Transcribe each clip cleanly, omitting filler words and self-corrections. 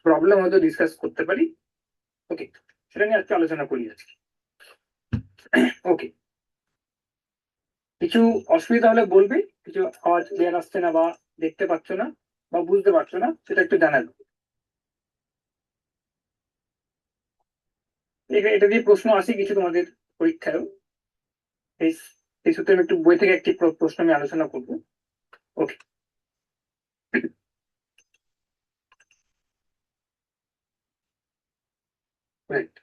Problem হয়তো discuss করতে পারি। ওকে, সেটা নিয়ে আজকে আলোচনা করি আজকে। ওকে, কিছু অসুবিধা হলে বলবে, কিছু আওয়াজ ক্লিয়ার আসছে না বা দেখতে পাচ্ছ না বা বুঝতে পারছো না সেটা একটু জানাবে। এটা দিয়ে প্রশ্ন আসে কিছু তোমাদের পরীক্ষায়ও, এই এই সূত্রে আমি একটু বই থেকে একটি প্রশ্ন আমি আলোচনা করবো। ওকে, রাইট।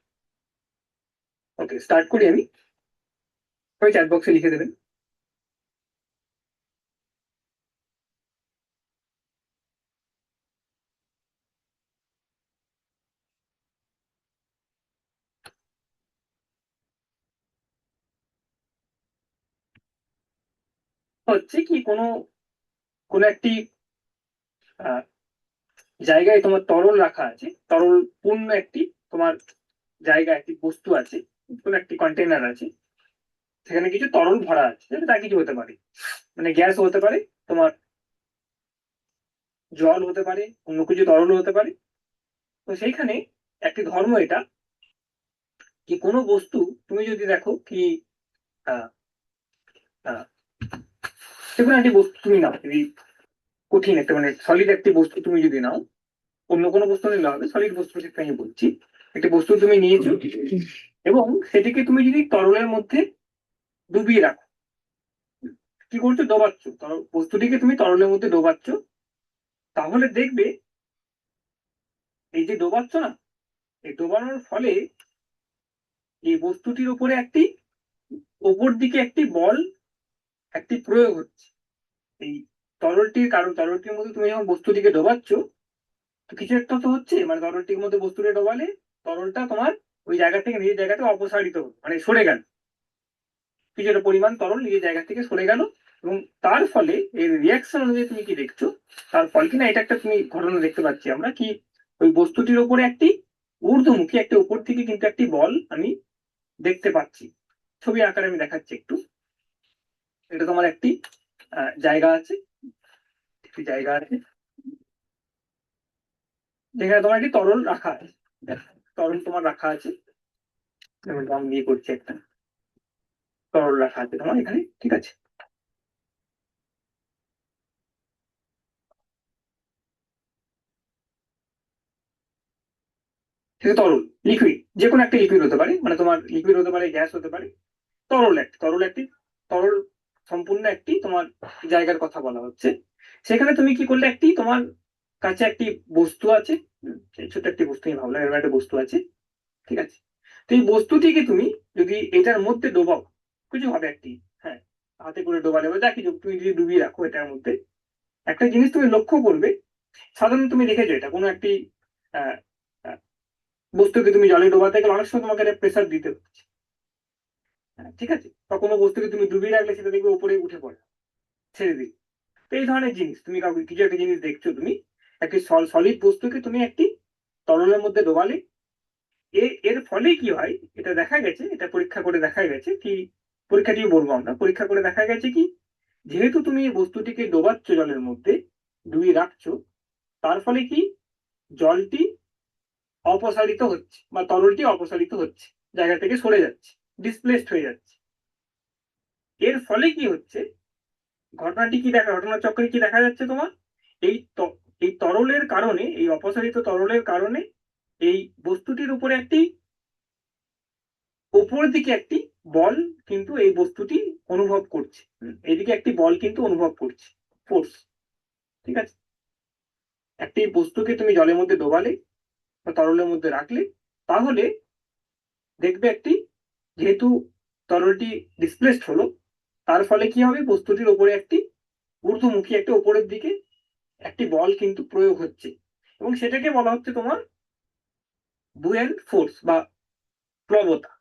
ওকে, স্টার্ট করি আমি। ওই চ্যাট বক্সে লিখে দেবেন। হচ্ছে কি, কোনো কোনো একটি আহ, জায়গায় তোমার তরল রাখা আছে, তরল পূর্ণ একটি তোমার জায়গা, একটি বস্তু আছে, কোনো একটি কন্টেনার আছে, সেখানে কিছু তরল ভরা আছে, তা কিছু হতে পারে, মানে গ্যাস হতে পারে, তোমার জল হতে পারে, অন্য কিছু তরল হতে পারে। তো সেইখানে একটি ধর্ম এটা, কি কোনো বস্তু তুমি যদি দেখো কি আহ আহ, যে কোনো একটি বস্তু তুমি নাও, যদি কঠিন একটা মানে সলিড একটি বস্তু তুমি যদি নাও, অন্য কোনো বস্তু নিলে হবে, সলিড বস্তু ক্ষেত্রে আমি বলছি, একটি বস্তু তুমি নিয়েছো এবং সেটিকে তুমি যদি তরলের মধ্যে ডুবিয়ে রাখো, কি করছো, ডোবাচ্ছ, বস্তুটিকে তুমি তরলের মধ্যে ডোবাচ্ছ, তাহলে দেখবে এই যে ডোবাচ্ছ না, এই ডোবানোর ফলে এই বস্তুটির উপরে একটি, ওপর দিকে একটি বল, একটি প্রয়োগ হচ্ছে। এই তরলটির কারণ, তরলটির মধ্যে তুমি যখন বস্তুটিকে ডোবাচ্ছ, তো কিছু একটা তো হচ্ছে, মানে তরলটির মধ্যে বস্তুটা ডোবালে তরলটা তোমার ওই জায়গা থেকে নিজের জায়গাতে অপসারিত হলো, মানে সরে গেল, কিছু একটা পরিমাণ তরল নিজের জায়গা থেকে সরে গেল, এবং তার ফলে এই রিয়াকশন অনুযায়ী তুমি কি দেখছো, তার ফল কিনা এটা একটা তুমি ঘটনা দেখতে পাচ্ছি আমরা, কি ওই বস্তুটির উপরে একটি ঊর্ধ্বমুখী, একটা উপর থেকে কিন্তু একটি বল আমি দেখতে পাচ্ছি। ছবি আকারে আমি দেখাচ্ছি একটু। এটা তোমার একটি জায়গা আছে, একটি জায়গা আছে যেখানে তোমার একটি তরল রাখা আছে, তরল তোমার রাখা আছে, যেমন রং দিয়ে করছি, একটা তরল রাখা আছে তোমার এখানে, ঠিক আছে। সেটা তরল, লিকুইড, যে কোনো একটা লিকুইড হতে পারে, মানে তোমার লিকুইড হতে পারে, গ্যাস হতে পারে, তরল সম্পূর্ণ একটি তোমার জায়গার কথা বলা হচ্ছে। সেখানে তুমি কি করলে, একটি তোমার কাছে একটি বস্তু আছে, এই ছোট একটি বস্তু, আমি ভাবলাম এরকম একটা বস্তু আছে, ঠিক আছে। তো এই বস্তুটিকে তুমি যদি এটার মধ্যে ডোবাও, কিছু হবে একটি, হ্যাঁ, হাতে করে ডোবালে বা যা কিছু তুমি যদি ডুবিয়ে রাখো এটার মধ্যে, একটা জিনিস তুমি লক্ষ্য করবে, সাধারণত তুমি দেখেছো এটা কোনো একটি আহ, আহ, বস্তুকে তুমি জলে ডোবাতে গেলে অনেক সময় তোমাকে প্রেসার দিতে হচ্ছে, হ্যাঁ, ঠিক আছে, বা কোনো বস্তুকে তুমি ডুবিয়ে রাখলে সেটা দেখবে উপরে উঠে পড়ে, ছেড়ে দিই। তো এই ধরনের জিনিস তুমি কাউকে কিছু একটা জিনিস দেখছো, তুমি একটি সলিড বস্তুকে তুমি একটি তরলের মধ্যে ডোবালে, এর ফলে কি হয়, এটা দেখা গেছে, এটা পরীক্ষা করে দেখা গেছে কি, পরীক্ষাটি বলবো আমরা, পরীক্ষা করে দেখা গেছে কি, যেহেতু তুমি এই বস্তুটিকে ডোবাচ্ছ জলের মধ্যে, ডুবিয়ে রাখছো, তার ফলে কি, জলটি অপসারিত হচ্ছে বা তরলটি অপসারিত হচ্ছে, জায়গা থেকে সরে যাচ্ছে, ডিসপ্লেসড হয়ে যাচ্ছে। এর ফলে কি হচ্ছে, ঘটনাটি কি দেখা, ঘটনার চক্রে কি দেখা যাচ্ছে তোমার, এই এই তরলের কারণে, এই অপসারিত তরলের কারণে এই বস্তুটির উপরে একটি, উপর দিকে একটি বল কিন্তু এই বস্তুটি অনুভব করছে, এইদিকে একটি বল কিন্তু অনুভব করছে, ফোর্স, ঠিক আছে। একটি বস্তুকে তুমি জলের মধ্যে ডোবালে বা তরলের মধ্যে রাখলে, তাহলে দেখবে একটি, যেহেতু তরলটি ডিসপ্লেসড হলো, তার ফলে কি হবে, বস্তুটির উপরে একটি ঊর্ধ্বমুখী, একটা উপরের দিকে একটি বল কিন্তু প্রয়োগ হচ্ছে, এবং সেটাকে বলা হচ্ছে তোমার বুয়েন্ট ফোর্স বা প্লবতা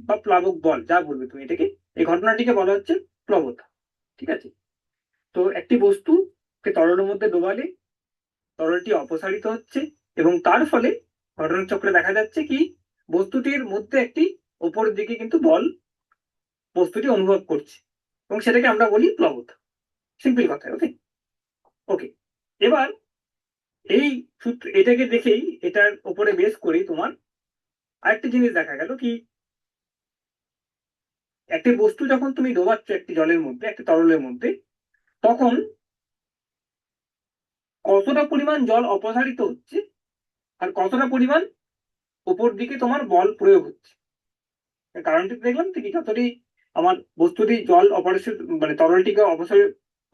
বা প্লাবক বল, যা বলবে তুমি এটাকে, এই ঘটনাটিকে বলা হচ্ছে প্লবতা, ঠিক আছে। তো একটি বস্তুকে তরলের মধ্যে ডোবালে তরলটি অপসারিত হচ্ছে, এবং তার ফলে ঘটনার চক্রে দেখা যাচ্ছে কি, বস্তুটির মধ্যে একটি উপরের দিকে কিন্তু বল বস্তুটি অনুভব করছে, এবং সেটাকে আমরা বলি প্লবতা, সিম্পল কথা। ওকে, ওকে, এবার এই সূত্র এটাকে দেখেই, এটার উপরে বেস করে তোমার আরেকটা জিনিস দেখা গেল কি, একটি বস্তু যখন তুমি ডোবাচ্ছ একটি জলের মধ্যে, একটি তরলের মধ্যে, তখন কতটা পরিমাণ জল অপসারিত হচ্ছে আর কতটা পরিমাণ উপর দিকে তোমার বল প্রয়োগ হচ্ছে। কারণটি দেখলাম তো কি, যতটি আমার বস্তুটি জল অপসারিত, মানে তরলটিকে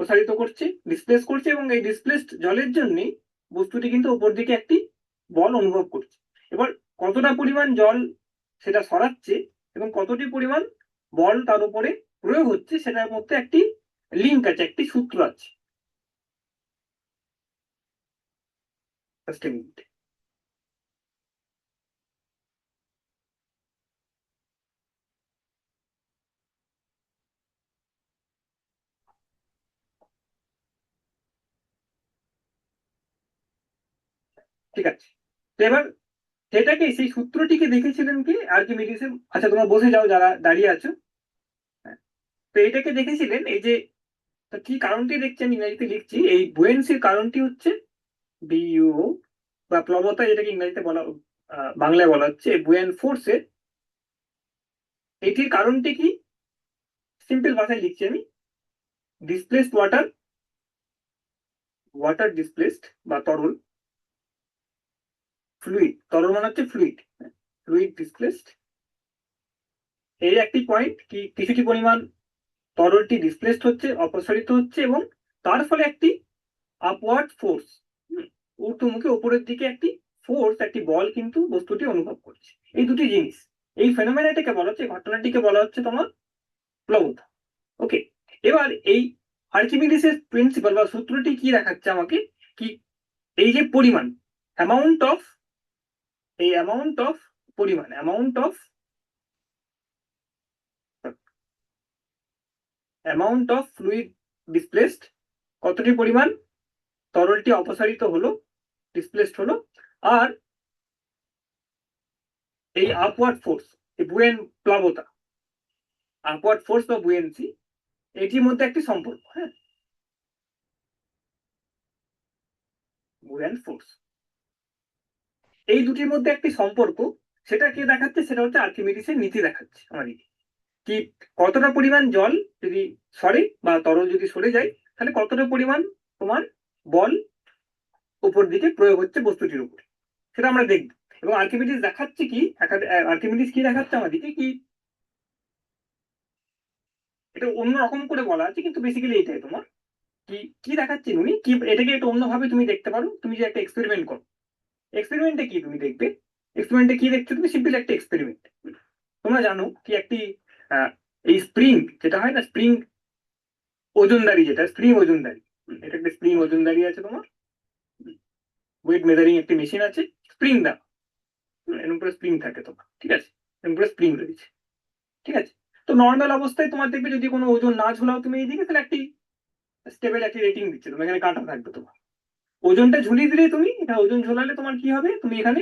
অপসারিত করছে, ডিসপ্লেস করছে, এবং এই ডিসপ্লেসড জলের জন্য বস্তুটি কিন্তু উপর দিকে একটি বল অনুভব করছে। এবার কতটা পরিমাণ জল সেটা সরাচ্ছে এবং কতটি পরিমাণ বল তার উপরে প্রয়োগ হচ্ছে, সেটার মধ্যে একটি লিঙ্ক আছে, একটি সূত্র আছে। Just a minute। ঠিক আছে, তো এবার সেটাকে, সেই সূত্রটিকে দেখেছিলেন কি আর্কিমিডিসের। আচ্ছা তোমরা বসে যাও যারা দাঁড়িয়ে আছো। হ্যাঁ, তো এটাকে দেখেছিলেন, এই যে, তো কি কারণটি দেখছি আমি ইংরেজিতে লিখছি, এই বুয়েন্সির কারণটি হচ্ছে বিইউ, বা প্লবতা যেটাকে ইংরেজিতে বলা, বাংলায় বলা হচ্ছে বুয়েন ফোর্সের। এটির কারণটি কি, সিম্পল ভাষায় লিখছি আমি, ডিসপ্লেসড ওয়াটার, ওয়াটার ডিসপ্লেসড বা তরল, ফ্লুইড, তরল মানে হচ্ছে ফ্লুইড, ফ্লুইড ডিসপ্লেসড। এই একটি পয়েন্ট কি, কিছুটি পরিমাণ তরলটি ডিসপ্লেসড হচ্ছে, অপসারিত হচ্ছে, এবং তার ফলে একটি আপওয়ার্ড ফোর্স, ঊর্ধ্বমুখী উপরের দিকে একটি ফোর্স, একটি বল কিন্তু বস্তুটি অনুভব করছে। এই দুটি জিনিস, এই ফেনোমেনাটাকে বলা হচ্ছে, ঘটনাটিকে বলা হচ্ছে তোমার প্লবতা। ওকে, এবার এই আর্কিমিডিসের প্রিন্সিপাল বা সূত্রটি কি দেখাচ্ছে আমাকে, কি এই যে পরিমাণ, অ্যামাউন্ট অফ, এই অ্যামাউন্ট অফ ফ্লুইড ডিসপ্লেসড, কতটি পরিমাণ তরলটি অপসারিত হলো, ডিসপ্লেসড হলো, আর এই আপওয়ার্ড ফোর্স, এই বুয়েন প্লাবতা, আপওয়ার্ড ফোর্স বা বুয়েন্সি, এটির মধ্যে একটি সম্পর্ক। হ্যাঁ, বুয়েন ফোর্স, এই দুটির মধ্যে একটি সম্পর্ক, সেটা কে দেখাচ্ছে, সেটা হচ্ছে আর্কিমিডিসের নীতি দেখাচ্ছে আমাদেরকে, কি কতটা পরিমাণ জল যদি সরে বা তরল যদি সরে যায়, তাহলে কতটা পরিমাণ তোমার বল উপর দিকে প্রয়োগ হচ্ছে বস্তুটির উপরে, সেটা আমরা দেখবো। এবং আর্কিমিডিস দেখাচ্ছে কি, আর্কিমিডিস কি দেখাচ্ছে আমাদেরকে কি, এটা অন্য রকম করে বলা আছে কিন্তু বেসিক্যালি এটাই তোমার কি, কি দেখাচ্ছেন উনি, কি এটাকে একটু অন্যভাবে তুমি দেখতে পারো। তুমি যে একটা এক্সপেরিমেন্ট করো, এক্সপেরিমেন্টে কি তুমি দেখবে, এক্সপেরিমেন্টে কি দেখছো তুমি, সিম্পল একটা এক্সপেরিমেন্ট। তোমরা জানো কি একটি আহ, এই স্প্রিং যেটা হয় না, স্প্রিং ওজনদারি, যেটা স্প্রিং ওজনদারি, এটা একটা স্প্রিং ওজনদারি আছে তোমার, ওয়েট মেজারিং একটি মেশিন আছে, স্প্রিং দা, এর উপরে স্প্রিং থাকে তোমার, ঠিক আছে, এর উপরে স্প্রিং রয়েছে, ঠিক আছে। তো নর্মাল অবস্থায় তোমার দেখবে যদি কোনো ওজন না ঝোলাও তুমি এইদিকে, তাহলে একটি স্টেবল একটি রেটিং দিচ্ছে, তোমার এখানে কাঁটা থাকবে তোমার। ওজনটা ঝুলিয়ে দিলে তুমি, এটা ওজন ঝোলালে তোমার কি হবে, তুমি এখানে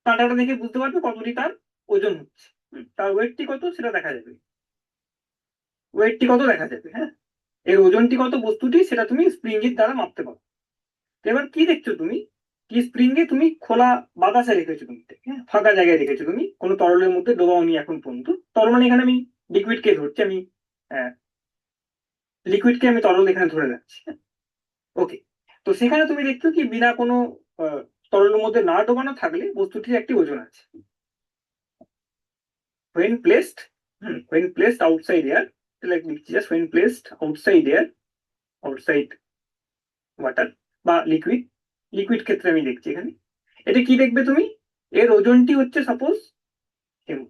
কাঁটাটা দেখে বুঝতে পারবে কতটি তার ওজন হচ্ছে, তার ওয়েটটি কত সেটা দেখা যাবে, ওয়েটটি কত দেখা যাবে, হ্যাঁ, এর ওজনটি কত বস্তুটি, সেটা তুমি স্প্রিং এর দ্বারা মাপতে পারো। এবার কি দেখছো তুমি, কি স্প্রিং এ তুমি খোলা বাতাসে রেখেছো তুমি, হ্যাঁ, ফাঁকা জায়গায় রেখেছো তুমি, কোনো তরলের মধ্যে ডোবাওনি এখন পর্যন্ত। তরল মানে এখানে আমি লিকুইডকে ধরছি, আমি লিকুইডকে আমি তরল এখানে ধরে রাখছি। ওকে, তো সেখানে তুমি দেখছো কি বিনা কোনো আহ, তরলের মধ্যে না ডোবানো থাকলে বস্তুটির একটি ওজন আছে। when placed when placed outside air, like just when placed outside air, outside water বা লিকুইড, লিকুইড ক্ষেত্রে আমি দেখছি এখানে, এটা কি দেখবে তুমি, এর ওজনটি হচ্ছে সাপোজ এম,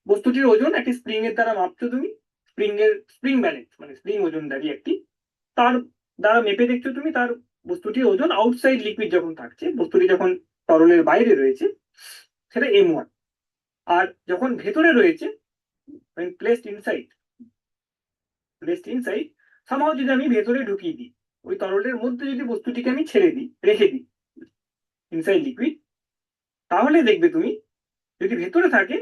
বস্তুটির ওজন একটি স্প্রিং এর দ্বারা মাপছো তুমি, স্প্রিং ব্যালেন্স মানে স্প্রিং ওজনদারি একটি, তার দ্বারা মেপে দেখছো তুমি তার বস্তুটির ওজন আউটসাইড লিকুইড যখন থাকছে, বস্তুটি যখন তরলের বাইরে রয়েছে, সেটা M1। আর যখন ভেতরে রয়েছে, when placed inside, somehow যদি আমি ভেতরে ঢুকিয়ে দিই, ওই তরলের মধ্যে যদি বস্তুটিকে আমি ছেড়ে দিই, রেখে দিই ইনসাইড লিকুইড, তাহলে দেখবে তুমি, যদি ভেতরে থাকে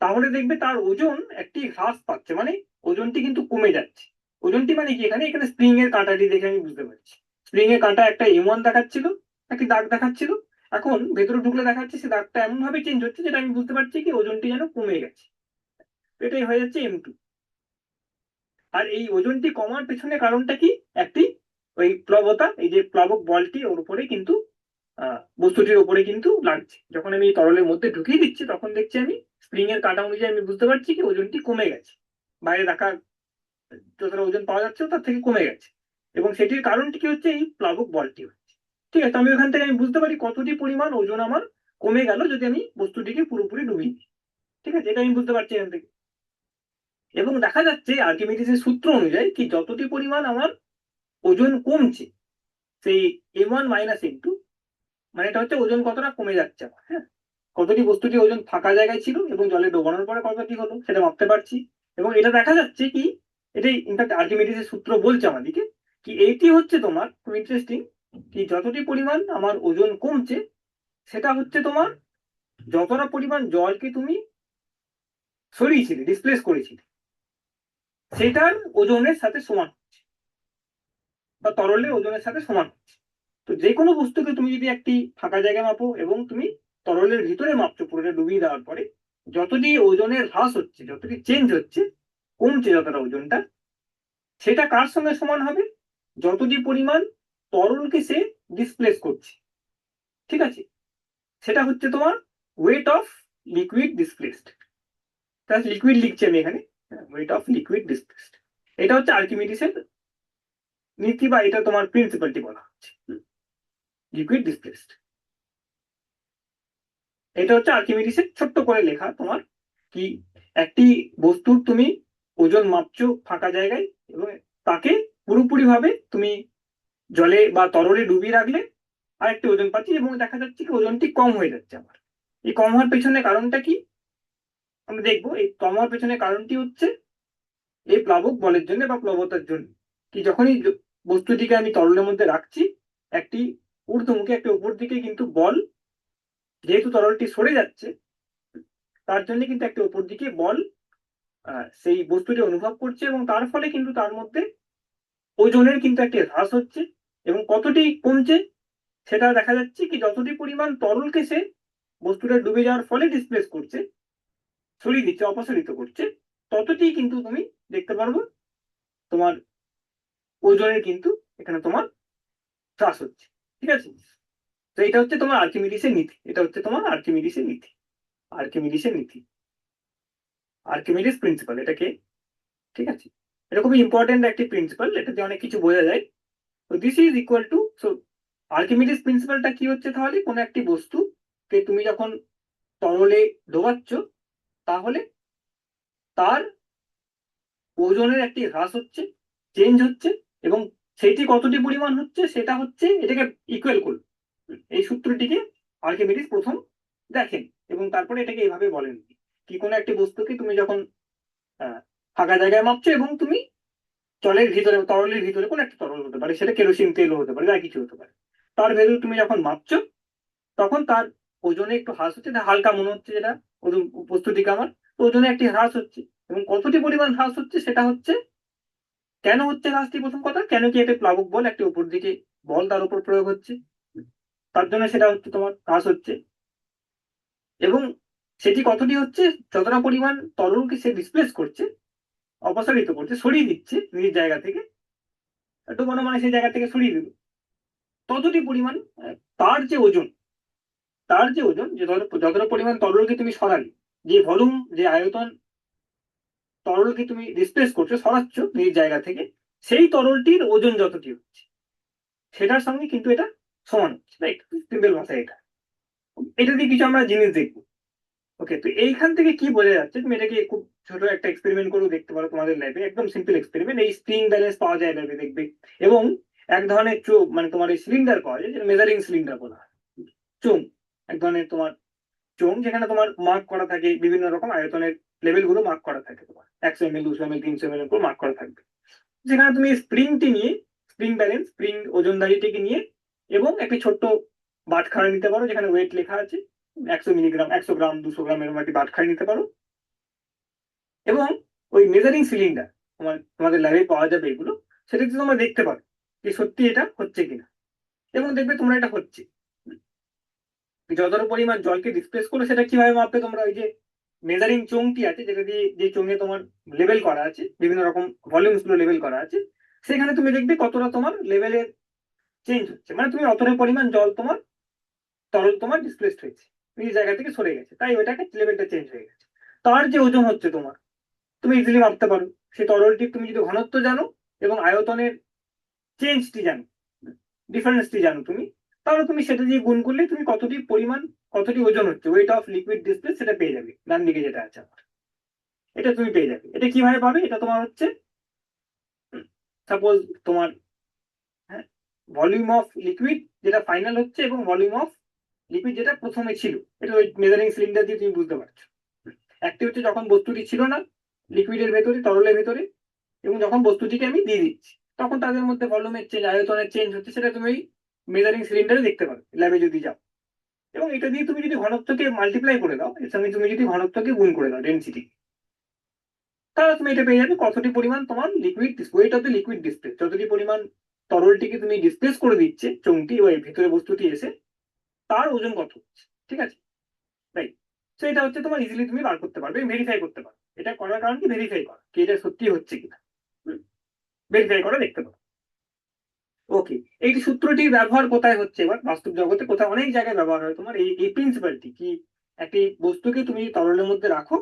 তাহলে দেখবে তার ওজন একটি হ্রাস পাচ্ছে, মানে ওজনটি কিন্তু কমে যাচ্ছে। ওজনটি মানে কি, এখানে এখানে স্প্রিং এর কাঁটাটি দেখে আমি বুঝতে পারছি, স্প্রিং এ কাঁটা একটা M1 দেখাচ্ছিল, একটি দাগ দেখাচ্ছিল। এখন ভেতরে ঢুকলে দেখাচ্ছে সে দাগটা এমন ভাবে চেঞ্জ হচ্ছে যেটা আমি বুঝতে পারছি কি ওজনটি যেন কমে গেছে। এটাই হয়ে যাচ্ছে M2। আর এই ওজনটি কমার পেছনে কারণটা কি? একটি ওই প্লবতা, এই যে প্লাবক বলটি ওর উপরে কিন্তু বস্তুটির উপরে কিন্তু লাগছে। যখন আমি তরলের মধ্যে ঢুকিয়ে দিচ্ছি তখন দেখছি আমি স্প্রিং এর কাঁটা অনুযায়ী আমি বুঝতে পারছি কি ওজনটি কমে গেছে, বাইরে রাখা যতটা ওজন পাওয়া যাচ্ছে তার থেকে কমে গেছে। এবং সেটির কারণটি কি হচ্ছে? এই প্লাবক বলটি হচ্ছে। ঠিক আছে, আমি ওখান থেকে আমি বুঝতে পারি কতটি পরিমাণ ওজন আমার কমে গেল যদি আমি বস্তুটিকে পুরোপুরি ডুবিয়ে দিই। ঠিক আছে, এটা আমি বুঝতে পারছি এখান থেকে। এবং দেখা যাচ্ছে আর্কিমিডিসের সূত্র অনুযায়ী কি যতটি পরিমাণ আমার ওজন কমছে, সেই M1 - M2, মানে এটা হচ্ছে ওজন কতটা কমে যাচ্ছে আমার। হ্যাঁ, কতটি বস্তুটি ওজন ফাঁকা জায়গায় ছিল এবং জলে ডোবানোর পরে কতটি হলো সেটা মাপতে পারছি। এবং এটা দেখা যাচ্ছে কি, এটাই ইনফ্যাক্ট আর্কিমিডিসের সূত্র বলছে আমাদেরকে কি এইটি হচ্ছে তোমার খুব ইন্টারেস্টিং, কি যতটি পরিমাণ আমার ওজন কমছে সেটা হচ্ছে তোমার যতটা পরিমাণ জলকে তুমি সরিয়েছিলে, ডিসপ্লেস করেছিলে, সেটার ওজনের সাথে সমান হচ্ছে, বা তরলের ওজনের সাথে সমান হচ্ছে। তো যে কোনো বস্তুকে তুমি যদি একটি ফাঁকা জায়গায় মাপো এবং তুমি তরলের ভিতরে মাপছো পুরোটা ডুবিয়ে দেওয়ার পরে, যতটি ওজনের হ্রাস হচ্ছে, যতটি চেঞ্জ হচ্ছে, কমছে যতটা ওজনটা, সেটা কার সঙ্গে সমান হবে? যতটি পরিমাণ তরলকে সে ডিসপ্লেস করছে। ঠিক আছে, সেটা হচ্ছে তোমার ওয়েট অফ লিকুইড ডিসপ্লেসড। তাহলে লিকুইড লিখছি আমি এখানে, ওয়েট অফ লিকুইড ডিসপ্লেসড। এটা হচ্ছে আর্কিমিডিসের নীতি, বা এটা তোমার প্রিন্সিপালটি বলা হচ্ছে, লিকুইড ডিসপ্লেসড। এটা হচ্ছে আর্কিমিডিসের ছোট্ট করে লেখা তোমার কি একটি বস্তুর তুমি ওজন মাপছো ফাঁকা জায়গায় এবং তাকে পুরোপুরি ভাবে তুমি জলে বা তরলে ডুবিয়ে রাখলে আরেকটি ওজন পাচ্ছি এবং দেখা যাচ্ছে কি ওজনটি কম হয়ে যাচ্ছে আমার। এই কম হওয়ার পেছনে কারণটা কি আমরা দেখবো। এই কম হওয়ার পেছনে কারণটি হচ্ছে এই প্লাবক বলের জন্য বা প্লবতার জন্য। কি যখনই বস্তুটিকে আমি তরলের মধ্যে রাখছি, একটি ঊর্ধ্বমুখী একটি উপর দিকে কিন্তু বল, যেহেতু তরলটি সরে যাচ্ছে তার জন্য কিন্তু একটা উপর দিকে বল সেই বস্তুটি অনুভব করছে এবং তার ফলে কিন্তু তার মধ্যে ওজনের কিন্তু একটি হ্রাস হচ্ছে। এবং কতটি কমছে সেটা দেখা যাচ্ছে কি যতটি পরিমাণ তরলকে সে বস্তুটা ডুবে যাওয়ার ফলে ডিসপ্লেস করছে, সরিয়ে দিচ্ছে, অপসারিত করছে, ততটি কিন্তু তুমি দেখতে পারবো তোমার ওজনের কিন্তু এখানে তোমার হ্রাস হচ্ছে। ঠিক আছে, তো এটা হচ্ছে তোমার আর্কিমিডিসের নীতি, এটা হচ্ছে তোমার আর্কিমিডিসের নীতি, আর্কিমিডিসের নীতি, আর্কিমিডিস প্রিন্সিপাল এটাকে। ঠিক আছে, এটা খুবই ইম্পর্টেন্ট একটি প্রিন্সিপাল, এটাতে অনেক কিছু বোঝা যায়। তো this is equal to, so Archimedes প্রিন্সিপালটা কি হচ্ছে তাহলে? কোনো একটি বস্তুকে তুমি যখন তরলে ডোবাচ্ছ তাহলে তার ওজনের একটি হ্রাস হচ্ছে, চেঞ্জ হচ্ছে, এবং সেটি কতটি পরিমাণ হচ্ছে সেটা হচ্ছে এটাকে ইকুয়াল করবে। এই সূত্রটিকে আর্কিমিডিস প্রথম দেখেন এবং তারপরে এটাকে এইভাবে বলেন কি কোনো একটি বস্তুকে তুমি যখন ফাঁকা জায়গায় মাপছো এবং তুমি জলের ভিতরে, তরলের ভিতরে, কোনো একটা তরল হতে পারে, সেটা কেরোসিন তেলও হতে পারে, যা কিছু হতে পারে, তার ভেতরে তুমি যখন মাপছো তখন তার ওজনে একটু হ্রাস হচ্ছে, হালকা মনে হচ্ছে যেটা ওজন বস্তুটিকে আমার, ওজনে একটি হ্রাস হচ্ছে। এবং কতটি পরিমাণ হ্রাস হচ্ছে সেটা হচ্ছে, কেন হচ্ছে হ্রাসটি? প্রথম কথা, কেন কি একটা প্লাবক বল, একটি উপর দিকে বল তার উপর প্রয়োগ হচ্ছে, তার জন্য সেটা হচ্ছে তোমার হ্রাস হচ্ছে। এবং সেটি কতটি হচ্ছে? যতটা পরিমাণ তরলকে সে ডিসপ্লেস করছে, অপসারিত করছে, সরিয়ে দিচ্ছে নিজের জায়গা থেকে, ডোবানো মানে সেই জায়গা থেকে সরিয়ে দিল, ততটি পরিমাণ তার যে ওজন, তার যে ওজন, যে যতটা পরিমাণ তরলকে তুমি সরালে, যে ভলিউম, যে আয়তন তরলকে তুমি ডিসপ্লেস করছো, সরাচ্ছ নিজের জায়গা থেকে, সেই তরলটির ওজন যতটি হচ্ছে সেটার সঙ্গে কিন্তু এটা সমান হচ্ছে, রাইট? সিম্পল ভাষায় এটা, এটা দিয়ে কিছু আমরা জিনিস দেখবো। ওকে, তো এইখান থেকে কি বোঝা যাচ্ছে, তুমি এটাকে খুব ছোট একটা এক্সপেরিমেন্ট করেও দেখতে পারো তোমাদের ল্যাবে, একদম সিম্পল এক্সপেরিমেন্ট। এই স্প্রিং ব্যালেন্স পাওয়া যায় ল্যাবে দেখবে, এবং এক ধরনের চোখ, মানে তোমার এই সিলিন্ডার পাওয়া যায়, যেটা মেজারিং সিলিন্ডার বলা হয়, চোং, এক ধরনের তোমার চোং, যেখানে তোমার মার্ক করা থাকে বিভিন্ন রকম আয়তনের লেভেল গুলো মার্ক করা থাকে, তোমার 100 ml, 200 ml, 300 ml করে মার্ক করা থাকবে। যেখানে তুমি স্প্রিংটি নিয়ে, স্প্রিং ব্যালেন্স, স্প্রিং ওজনদারিটিকে নিয়ে, এবং একটি ছোট্ট বাটখারা নিতে পারো যেখানে ওয়েট লেখা আছে 100 মিলিগ্রাম, 100 গ্রাম, 200 গ্রাম, এরকম একটি বাটখারা নিতে পারো। এবং ওই মেজারিং সিলিন্ডার তোমাদের ল্যাবে পাওয়া যাবে এগুলো, সেটা কিন্তু তোমরা দেখতে পারো যে সত্যি এটা হচ্ছে কিনা, এবং দেখবে তোমরা এটা হচ্ছে। যতটা পরিমাণ জলকে ডিসপ্লেস করো সেটা কিভাবে মাপবে তোমরা? ওই যে মেজারিং চোঙটি আছে, যেটা দিয়ে যে চোঙে তোমার লেভেল করা আছে, বিভিন্ন রকম ভলিউমস গুলো লেভেল করা আছে, সেখানে তুমি দেখবে কতটা তোমার লেভেলের চেঞ্জ হচ্ছে, মানে তুমি অতটা পরিমাণ জল তোমার তরল তোমার ডিসপ্লেসড হয়েছে, নিজ জায়গা থেকে সরে গেছে, তাই ওটাকে লেভেলটা চেঞ্জ হয়ে গেছে। তার যে ওজন হচ্ছে তোমার, তুমি ইজিলি মাপতে পারো। সেই তরলটির তুমি যদি ঘনত্ব জানো এবং আয়তনের চেঞ্জটি জানো, ডিফারেন্সটি জানো তুমি, তাহলে তুমি সেটা দিয়ে গুণ করলে তুমি কতটি পরিমাণ, কতটি ওজন হচ্ছে, ওয়েট অফ লিকুইড ডিসপ্লে, সেটা পেয়ে যাবে। ডান দিকে যেটা আছে আমার, এটা তুমি পেয়ে যাবে। এটা কিভাবে পাবে? এটা তোমার হচ্ছে, সাপোজ তোমার, হ্যাঁ, ভলিউম অফ লিকুইড যেটা ফাইনাল হচ্ছে এবং ভলিউম অফ লিকুইড যেটা প্রথমে ছিল, এটা ওই মেজারিং সিলিন্ডার দিয়ে তুমি বুঝতে পারছো। একটি হচ্ছে যখন বস্তুটি ছিল না লিকুইডের ভেতরে, তরলের ভেতরে, এবং যখন বস্তুটিকে আমি দিয়ে দিচ্ছি তখন তাদের মধ্যে ভলিউমের চেঞ্জ, আয়তনের চেঞ্জ হচ্ছে, সেটা তুমি ওই মেজারিং সিলিন্ডারে দেখতে পারো ল্যাবে যদি যাও। এবং এটা দিয়ে তুমি যদি ঘনত্বকে মাল্টিপ্লাই করে দাও, এর সঙ্গে তুমি যদি ঘনত্বকে গুণ করে দাও ডেনসিটি, তাহলে তুমি এটা পেয়ে যাবে কতটি পরিমাণ তোমার liquid, weight of the liquid display, যতটি পরিমাণ তরলটিকে তুমি ডিসপ্লেস করে দিচ্ছে চোঙটি ওই ভিতরে বস্তুটি এসে, তার ওজন কত হচ্ছে। ঠিক আছে, রাইট। তো এটা হচ্ছে তোমার ইজিলি তুমি বার করতে পারবে, ভেরিফাই করতে পারবে। এটা করার কারণ কি? ভেরিফাই করা কি এটা সত্যি হচ্ছে কিনা, ভেরিফাই করে দেখতে পারো। ওকে, এই সূত্রটি ব্যবহার কোথায় হচ্ছে এবার বাস্তব জগতে? কোথায়? অনেক জায়গায় ব্যবহার হয় তোমার এই প্রিন্সিপালটি কি, একটি বস্তুকে তুমি তরলের মধ্যে রাখো,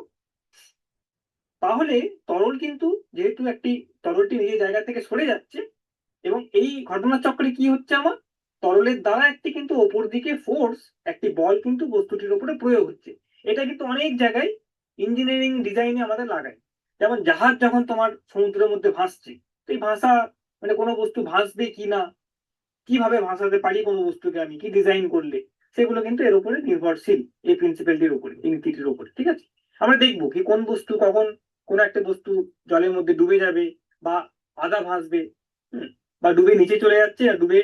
তাহলে তরল কিন্তু, যেহেতু একটি তরলটি নিজের জায়গা থেকে সরে যাচ্ছে, এবং এই ঘটনাচক্রে কি হচ্ছে আমার, তরলের দ্বারা একটি কিন্তু ওপর দিকে ফোর্স, একটি বল কিন্তু বস্তুটির উপরে প্রয়োগ হচ্ছে। এটা কিন্তু অনেক জায়গায় ইঞ্জিনিয়ারিং ডিজাইনে আমাদের লাগায়। যেমন জাহাজ যখন তোমার সমুদ্রের মধ্যে ভাসছে, তো এই ভাষা, মানে কোনো বস্তু ভাসবে কি না, কিভাবে ভাসাতে পারি কোনো বস্তুকে, আমি কি ডিজাইন করলে, সেগুলো কিন্তু এর উপরে নির্ভরশীল, এই প্রিন্সিপালটির উপরে, এই নীতিটির উপরে। ঠিক আছে, আমরা দেখবো কি কোন বস্তু কখন কোন একটা বস্তু জলের মধ্যে ডুবে যাবে, বা আধা ভাসবে, বা ডুবে নিচে চলে যাচ্ছে, আর ডুবে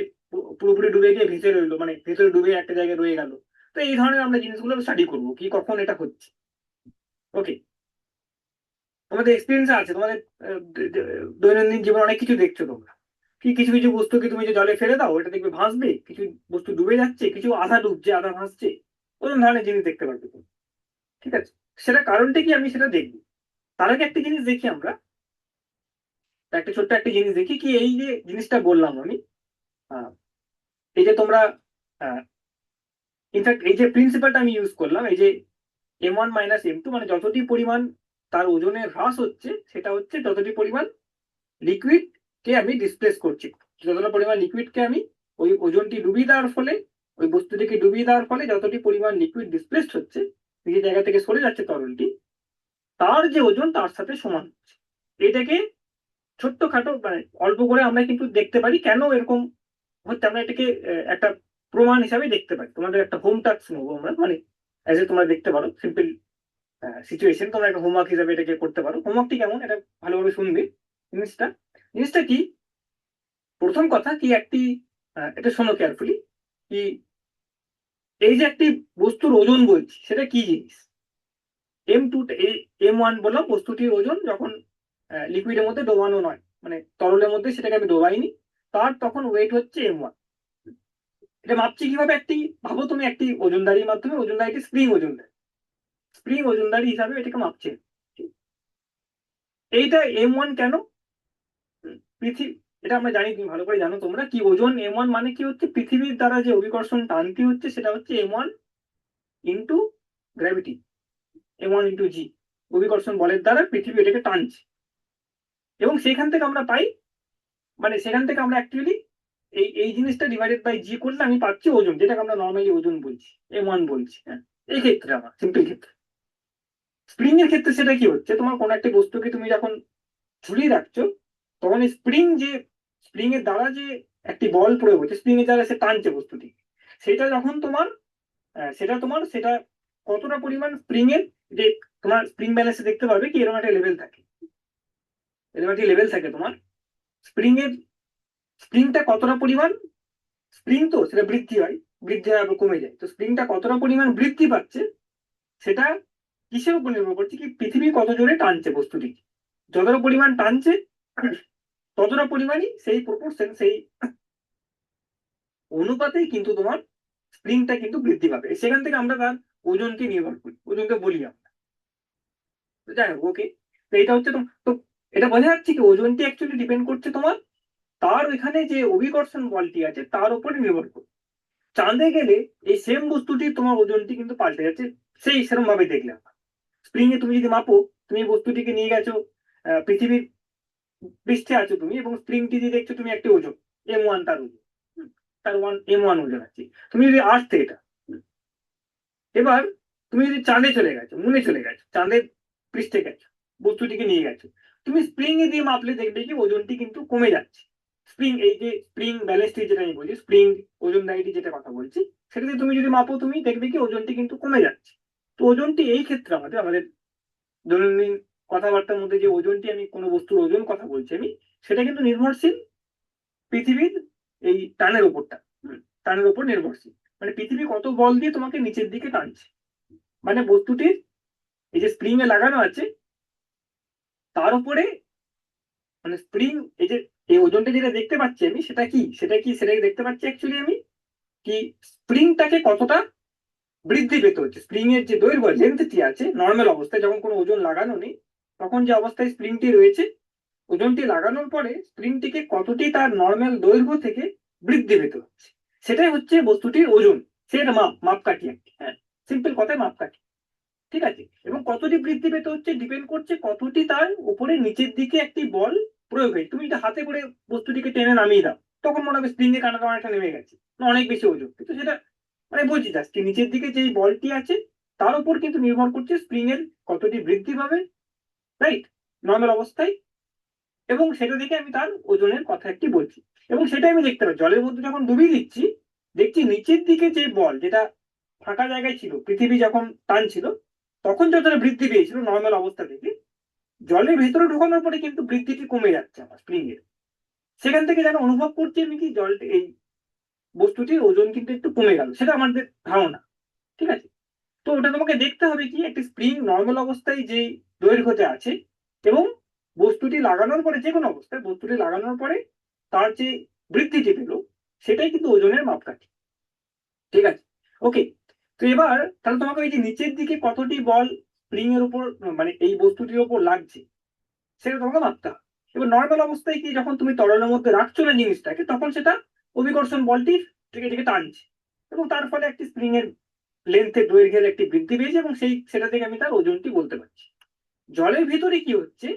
পুরোপুরি ডুবে গিয়ে ভেসে রইলো, মানে ভেতরে ডুবে একটা জায়গায় রয়ে গেল। তো এই ধরনের আমরা জিনিসগুলো স্টাডি করবো কি কখন এটা হচ্ছে। ওকে, তোমাদের এক্সপিরিয়েন্স আছে, তোমাদের দৈনন্দিন জীবন অনেক কিছু দেখছো তোমরা, কি কিছু কিছু বস্তুকে তুমি যে জলে ফেলে দাও ওটা দেখবে ভাসবে, কিছু বস্তু ডুবে যাচ্ছে, কিছু আধা ডুবছে আধা ভাসছে, ওরকম ধরনের জিনিস দেখতে পারবে তুমি। ঠিক আছে, সেটা কারণটা কি আমি সেটা দেখবো। তার আগে একটা জিনিস দেখি আমরা, একটা ছোট্ট একটা জিনিস দেখি কি, এই যে জিনিসটা বললাম আমি, আহ, এই যে তোমরা, ইনফ্যাক্ট এই যে প্রিন্সিপালটা আমি ইউজ করলাম, এই যে M1 - M2, মানে যতটি পরিমাণ তার ওজনের হ্রাস হচ্ছে, সেটা হচ্ছে যতটি পরিমাণ লিকুইড কে আমি ডিসপ্লেস করছি, যতটা পরিমাণ লিকুইডকে আমি ওই ওজনটি ডুবিয়ে দেওয়ার ফলে, ওই বস্তুটিকে ডুবিয়ে দেওয়ার ফলে যতটি পরিমাণ লিকুইড ডিসপ্লেসড হচ্ছে, নিজের জায়গা থেকে সরে যাচ্ছে তরলটি, তার যে ওজন তার সাথে সমান হচ্ছে। এটাকে ছোট্ট খাটো, মানে অল্প করে আমরা কিন্তু দেখতে পারি কেন এরকম হচ্ছে, আমরা এটাকে একটা প্রমাণ হিসাবে দেখতে পাই। তোমাদের একটা হোম টাস্ক নেবো আমরা, মানে অ্যাজ এ তোমরা দেখতে পারো সিম্পল সিচুয়েশন, তোমরা একটা হোমওয়ার্ক হিসাবে এটাকে করতে পারো। হোমওয়ার্কটি কেমন, এটা ভালোভাবে শুনবে। জিনিসটা জিনিসটা কি, প্রথম কথা কি, একটি এটা শোনো কেয়ারফুলি, কি এই যে একটি বস্তুর ওজন বলছি, সেটা কি জিনিস? M2, M1 বললাম বস্তুটির ওজন যখন লিকুইডের মধ্যে ডোবানো নয়, মানে তরলের মধ্যে সেটাকে আমি ডোবাইনি, তার তখন ওয়েট হচ্ছে M1। এটা মাপছি কিভাবে? একটি, ভাবো তুমি একটি ওজনদারির মাধ্যমে, ওজনদারিটি স্প্রিং ওজনদারি, স্প্রিং ওজনদারি হিসাবে এটাকে মাপছে। এইটা M1 কেন? পৃথিবী, এটা আমরা জানি, তুমি ভালো করে জানো তোমরা কি, ওজন M1 মানে কি হচ্ছে, পৃথিবীর দ্বারা যে অভিকর্ষণ টানতি হচ্ছে সেটা হচ্ছে M1 into gravity, M1 into G, অভিকর্ষণ বলের দ্বারা পৃথিবী এটাকে টানছে। এবং সেখান থেকে আমরা পাই, মানে সেখান থেকে আমরা অ্যাকচুয়ালি এই এই জিনিসটা ডিভাইডেড বাই জি করলে আমি পাচ্ছি ওজন, যেটাকে আমরা নর্মালি ওজন বলছি, M1 বলছি। হ্যাঁ, এই ক্ষেত্রে আমার সিম্পল ক্ষেত্রে। স্প্রিং এর ক্ষেত্রে সেটা কি হচ্ছে, তোমার কোনো একটা বস্তুকে তুমি যখন ঝুলিয়ে রাখছো, তখন এই স্প্রিং এর দ্বারা যে একটি বল প্রয়োগ হচ্ছে, স্প্রিং এর দ্বারা সে টানছে বস্তুটি, সেটা যখন তোমার সেটা কতটা পরিমাণ স্প্রিং এর, যে তোমার স্প্রিং ব্যালেন্সে দেখতে পারবে কি এরকম একটা লেভেল থাকে, এরকম একটা লেভেল থাকে তোমার স্প্রিং এর, স্প্রিংটা কতটা পরিমাণ, স্প্রিং তো সেটা বৃদ্ধি হয়, বৃদ্ধি হয় আবার কমে যায়, তো স্প্রিংটা কতটা পরিমাণ বৃদ্ধি পাচ্ছে, সেটা কিসের উপর নির্ভর করছে, কি পৃথিবী কত জোরে টানছে বস্তুটি, যতটা পরিমাণ টানছে ততটা পরিমাণই সেই প্রপোর্শন, সেই অনুপাতেই কিন্তু তোমার স্প্রিংটা কিন্তু বৃদ্ধি পাবে। সেখান থেকে আমরা তার ওজনকে নির্ভর করি, ওজনকে বলি আমরা। তো যাই হোক, ওকে। তো এটা হচ্ছে তো এটা বোঝা যাচ্ছে কি ওজনটি অ্যাকচুয়ালি ডিপেন্ড করছে তোমার তার এখানে যে অভিকর্ষণ বলটি আছে তার উপরে নির্ভর করে। চাঁদে গেলে এই সেম বস্তুটি তোমার ওজনটি কিন্তু পাল্টে যাচ্ছে, সেই সেরকম ভাবে দেখলে। স্প্রিং এ তুমি যদি মাপো, তুমি বস্তুটিকে নিয়ে গেছো পৃথিবীর পৃষ্ঠে আছো তুমি, এবং স্প্রিংটি দিয়ে দেখছো তুমি একটি ওজন M1, তার ওজন তার M1 ওজন আছে। তুমি যদি আসতে এটা, এবার তুমি যদি চাঁদে চলে গেছো, মুনে চলে গেছো, চাঁদের পৃষ্ঠে গেছো, বস্তুটিকে নিয়ে গেছো, তুমি স্প্রিং এ দিয়ে মাপলে দেখবে কি ওজনটি কিন্তু কমে যাচ্ছে। স্প্রিং, এই যে স্প্রিং ব্যালেন্সটি যেটা আমি বলছি, স্প্রিং ওজনদারিটি যেটা কথা বলছি, সেটাতে তুমি যদি মাপো তুমি দেখবে কি ওজনটি কিন্তু কমে যাচ্ছে। তো ওজনটি এই ক্ষেত্রে আমাদের দৈনন্দিন কথাবার্তার মধ্যে যে ওজনটি, আমি কোনো বস্তুর ওজন কথা বলছি আমি, সেটা কিন্তু নির্ভরশীল পৃথিবীর এই টানের উপরটা, টানের উপর নির্ভরশীল। মানে পৃথিবী কত বল দিয়ে তোমাকে নিচের দিকে টানছে, মানে বস্তুটির এই যে স্প্রিং এ লাগানো আছে তার উপরে, মানে স্প্রিং, এই যে এই ওজনটা যেটা দেখতে পাচ্ছি আমি, সেটা কি দেখতে পাচ্ছি অ্যাকচুয়ালি আমি, কি স্প্রিংটাকে কতটা বৃদ্ধি পেতে হচ্ছে। স্প্রিং এর যে দৈর্ঘ্য লেন্থটি আছে নর্মাল অবস্থায়, যখন কোনো ওজন লাগানো নেই তখন যে অবস্থায় স্প্রিংটি রয়েছে, ওজনটি লাগানোর পরে স্প্রিংটিকে কতটি তার নর্মাল দৈর্ঘ্য থেকে বৃদ্ধি পেতে হচ্ছে, সেটাই হচ্ছে বস্তুটির ওজন। সেটা মাপকাঠি একটি, হ্যাঁ, সিম্পল কথায় মাপকাঠি। ঠিক আছে, এবং কতটি বৃদ্ধি পেতে হচ্ছে ডিপেন্ড করছে কতটি তার উপরে নিচের দিকে একটি বল প্রয়োগ হয়। তুমি যদি হাতে করে বস্তুটিকে টেনে নামিয়ে দাও, তখন মনে হবে স্প্রিং এর কানাটা অনেকটা নেমে গেছে, অনেক বেশি ওজন, কিন্তু সেটা মানে বলছি জাস্ট নিচের দিকে যে বলটি আছে তার উপর কিন্তু নির্ভর করছে স্প্রিং এর কতটি বৃদ্ধি পাবে, রাইট, নর্মাল অবস্থায়। এবং সেটা দেখে আমি তার ওজনের কথা একটি বলছি, এবং সেটা আমি দেখতে পাই জলের মধ্যে যখন ডুবিয়ে দিচ্ছি, দেখছি নিচের দিকে যে বল, যেটা ফাঁকা জায়গায় ছিল পৃথিবী যখন টান ছিল, তখন যতটা বৃদ্ধি পেয়েছিল নর্মাল অবস্থা থেকে, জলের ভেতরে ঢোকানোর পরে কিন্তু বৃদ্ধিটি কমে যাচ্ছে আমার স্প্রিং এর। সেখান থেকে যেন অনুভব করছি আমি কি জল, এই বস্তুটির ওজন কিন্তু একটু কমে গেল, সেটা আমাদের ধারণা। ঠিক আছে, তো ওটা তোমাকে দেখতে হবে কি একটি স্প্রিং নর্মাল অবস্থায় যে দৈর্ঘ্যতে আছে, এবং বস্তুটি লাগানোর পরে, যে কোনো অবস্থায় বস্তুটি লাগানোর পরে তার যে বৃদ্ধিটি পেল, সেটাই কিন্তু ওজনের মাপকাঠি। ঠিক আছে, ওকে। তো এবার তাহলে তোমাকে এই যে নিচের দিকে কতটি বল স্প্রিং এর উপর, মানে এই বস্তুটির উপর লাগছে, সেটা তোমাকে মাপতে হবে। এবার নর্মাল অবস্থায় কি যখন তুমি তরলের মধ্যে রাখছো না জিনিসটাকে, তখন সেটা অভিকর্ষণ বলটি থেকে থেকে টানছে, এবং তার ফলে একটি স্প্রিং এর লেন্থের দৈর্ঘ্যের একটি বৃদ্ধি পেয়েছে, এবং সেটা থেকে আমি তার ওজনটি বলতে পারছি। জলের ভিতরে কি হচ্ছে,